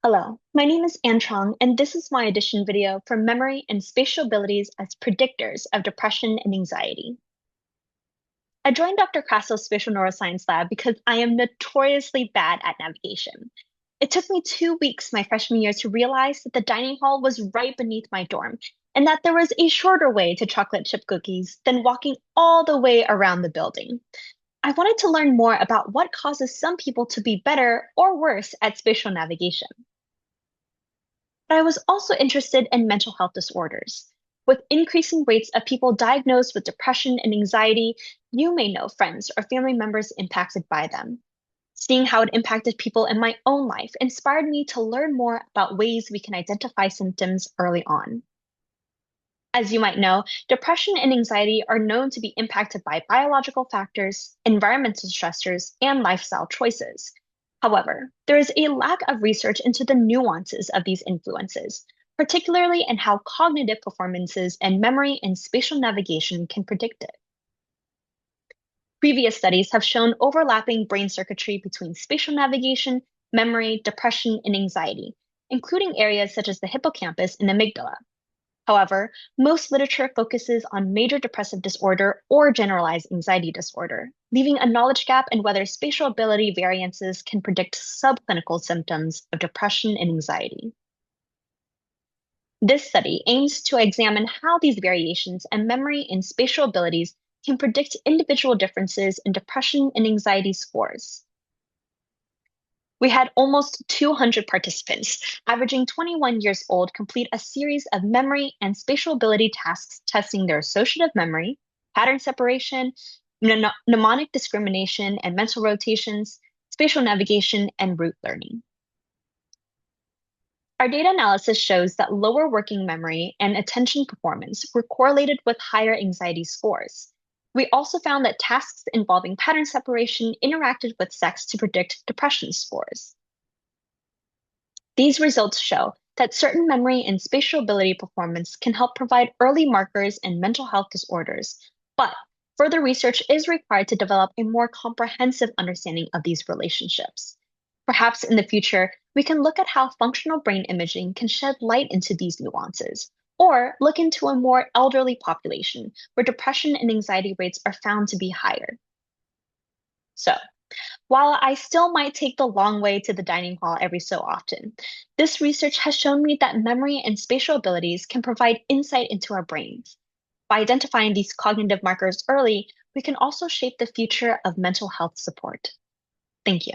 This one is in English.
Hello, my name is Truong, and this is my audition video for memory and spatial abilities as predictors of depression and anxiety. I joined Dr. Crasso's spatial neuroscience lab because I am notoriously bad at navigation. It took me 2 weeks my freshman year to realize that the dining hall was right beneath my dorm, and that there was a shorter way to chocolate chip cookies than walking all the way around the building. I wanted to learn more about what causes some people to be better or worse at spatial navigation. But I was also interested in mental health disorders. With increasing rates of people diagnosed with depression and anxiety, you may know friends or family members impacted by them. Seeing how it impacted people in my own life inspired me to learn more about ways we can identify symptoms early on. As you might know, depression and anxiety are known to be impacted by biological factors, environmental stressors, and lifestyle choices. However, there is a lack of research into the nuances of these influences, particularly in how cognitive performances and memory and spatial navigation can predict it. Previous studies have shown overlapping brain circuitry between spatial navigation, memory, depression, and anxiety, including areas such as the hippocampus and amygdala. However, most literature focuses on major depressive disorder or generalized anxiety disorder, leaving a knowledge gap in whether spatial ability variances can predict subclinical symptoms of depression and anxiety. This study aims to examine how these variations in memory and spatial abilities can predict individual differences in depression and anxiety scores. We had almost 200 participants, averaging 21 years old, complete a series of memory and spatial ability tasks testing their associative memory, pattern separation, mnemonic discrimination and mental rotations, spatial navigation, and route learning. Our data analysis shows that lower working memory and attention performance were correlated with higher anxiety scores. We also found that tasks involving pattern separation interacted with sex to predict depression scores. These results show that certain memory and spatial ability performance can help provide early markers in mental health disorders, but further research is required to develop a more comprehensive understanding of these relationships. Perhaps in the future, we can look at how functional brain imaging can shed light into these nuances, or look into a more elderly population where depression and anxiety rates are found to be higher. So, while I still might take the long way to the dining hall every so often, this research has shown me that memory and spatial abilities can provide insight into our brains. By identifying these cognitive markers early, we can also shape the future of mental health support. Thank you.